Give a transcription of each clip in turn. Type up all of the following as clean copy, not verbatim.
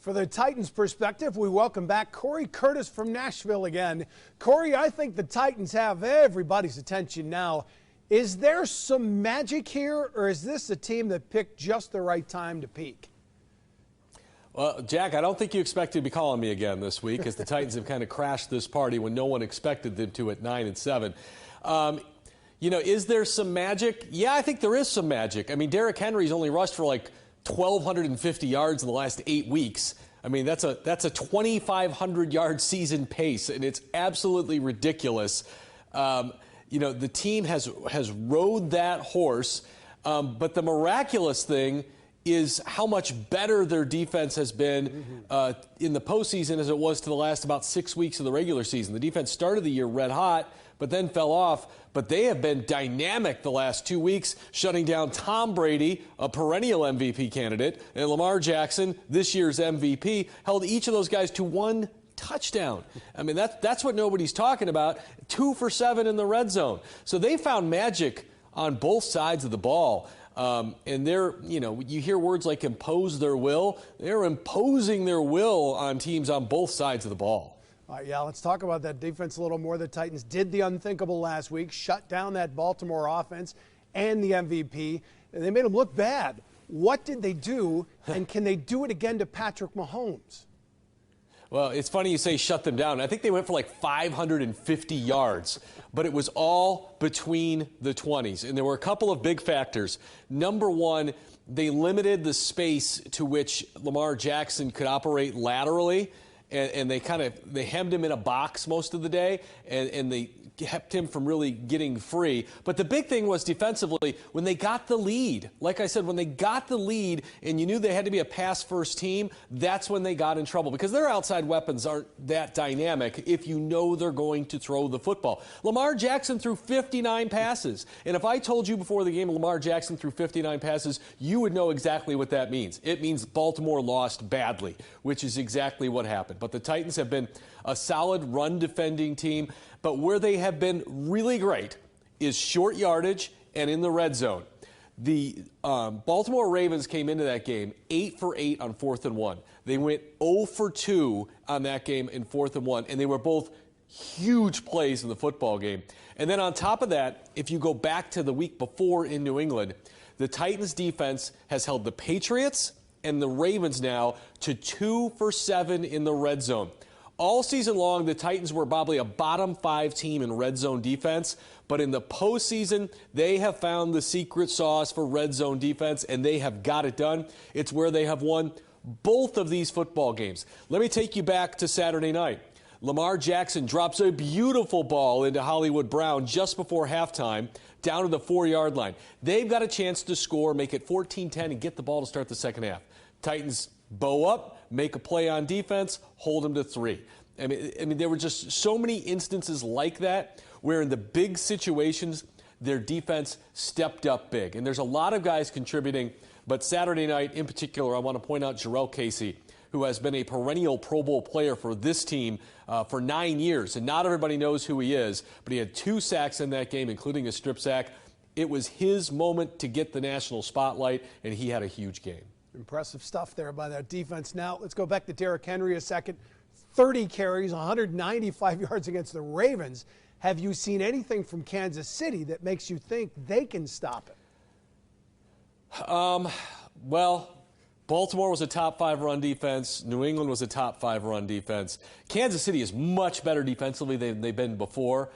For the Titans' perspective, we welcome back Corey Curtis from Nashville again. Corey, I think the Titans have everybody's attention now. Is there some magic here, or is this a team that picked just the right time to peak? Well, Jack, I don't think you expected to be calling me again this week, as the Titans have kind of crashed this party when no one expected them to at 9-7. Is there some magic? Yeah, I think there is some magic. I mean, Derrick Henry's only rushed for like 1,250 yards in the last 8 weeks. I mean, that's a 2,500-yard season pace, and it's absolutely ridiculous. The team has rode that horse, but the miraculous thing is how much better their defense has been in the postseason as it was to the last about 6 weeks of the regular season. The defense started the year red hot, but then fell off. But they have been dynamic the last 2 weeks, shutting down Tom Brady, a perennial MVP candidate, and Lamar Jackson, this year's MVP, held each of those guys to one touchdown. I mean, that's what nobody's talking about. 2 for 7 in the red zone. So they found magic on both sides of the ball. And you hear words like impose their will. They're imposing their will on teams on both sides of the ball. Yeah, let's talk about that defense a little more. The Titans did the unthinkable last week, shut down that Baltimore offense and the MVP. They made them look bad. What did they do, and can they do it again to Patrick Mahomes? Well, it's funny you say shut them down. I think they went for like 550 yards, but it was all between the 20s. And there were a couple of big factors. Number one, they limited the space to which Lamar Jackson could operate laterally. And they hemmed him in a box most of the day, and they kept him from really getting free. But the big thing was defensively, when they got the lead, like I said, when they got the lead and you knew they had to be a pass-first team, that's when they got in trouble, because their outside weapons aren't that dynamic if you know they're going to throw the football. Lamar Jackson threw 59 passes, and if I told you before the game Lamar Jackson threw 59 passes, you would know exactly what that means. It means Baltimore lost badly, which is exactly what happened. But the Titans have been a solid run-defending team. But where they have been really great is short yardage and in the red zone. The Baltimore Ravens came into that game 8 for 8 on 4th and 1. They went 0 for 2 on that game in 4th and 1, and they were both huge plays in the football game. And then on top of that, if you go back to the week before in New England, the Titans defense has held the Patriots and the Ravens now to 2 for 7 in the red zone. All season long, the Titans were probably a bottom 5 team in red zone defense, but in the postseason, they have found the secret sauce for red zone defense, and they have got it done. It's where they have won both of these football games. Let me take you back to Saturday night. Lamar Jackson drops a beautiful ball into Hollywood Brown just before halftime, down to the 4-yard line. They've got a chance to score, make it 14-10, and get the ball to start the second half. Titans bow up, make a play on defense, hold them to 3. I mean, there were just so many instances like that where in the big situations, their defense stepped up big. And there's a lot of guys contributing, but Saturday night in particular, I want to point out Jarrell Casey, who has been a perennial Pro Bowl player for this team for 9 years. And not everybody knows who he is, but he had 2 sacks in that game, including a strip sack. It was his moment to get the national spotlight, and he had a huge game. Impressive stuff there by that defense. Now, let's go back to Derrick Henry a second. 30 carries, 195 yards against the Ravens. Have you seen anything from Kansas City that makes you think they can stop it? Well, Baltimore was a top 5 run defense. New England was a top 5 run defense. Kansas City is much better defensively than they've been before.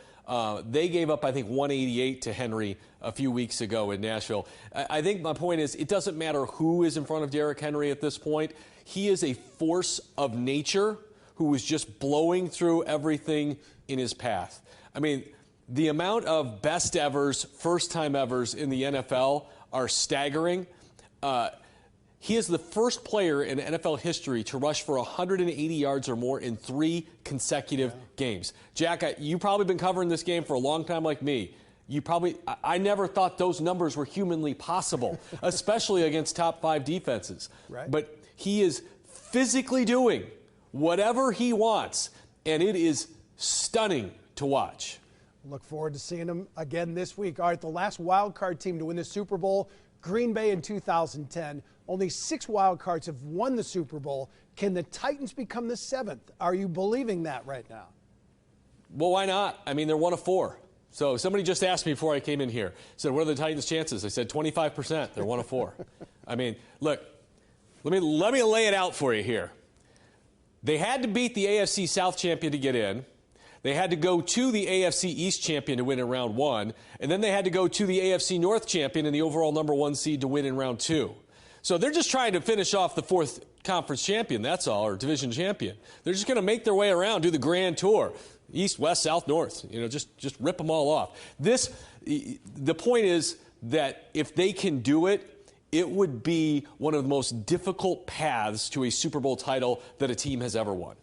They gave up, I think, 188 to Henry a few weeks ago in Nashville. I think my point is it doesn't matter who is in front of Derrick Henry at this point. He is a force of nature who is just blowing through everything in his path. I mean, the amount of best evers, first-time evers in the NFL are staggering. He is the first player in NFL history to rush for 180 yards or more in 3 consecutive games. Jack, you've probably been covering this game for a long time like me. I never thought those numbers were humanly possible, especially against top 5 defenses. Right. But he is physically doing whatever he wants, and it is stunning to watch. Look forward to seeing him again this week. All right, the last wild card team to win the Super Bowl, Green Bay in 2010. Only 6 wild cards have won the Super Bowl. Can the Titans become the 7th? Are you believing that right now? Well, why not? I mean, they're 1 of 4. So somebody just asked me before I came in here, said, what are the Titans' chances? I said 25%. They're 1 of 4. I mean, look, let me lay it out for you here. They had to beat the AFC South champion to get in. They had to go to the AFC East champion to win in round 1. And then they had to go to the AFC North champion and the overall #1 seed to win in round 2. So they're just trying to finish off the 4th conference champion, that's all, or division champion. They're just going to make their way around, do the grand tour. East, west, south, north. Just rip them all off. The point is that if they can do it, it would be one of the most difficult paths to a Super Bowl title that a team has ever won.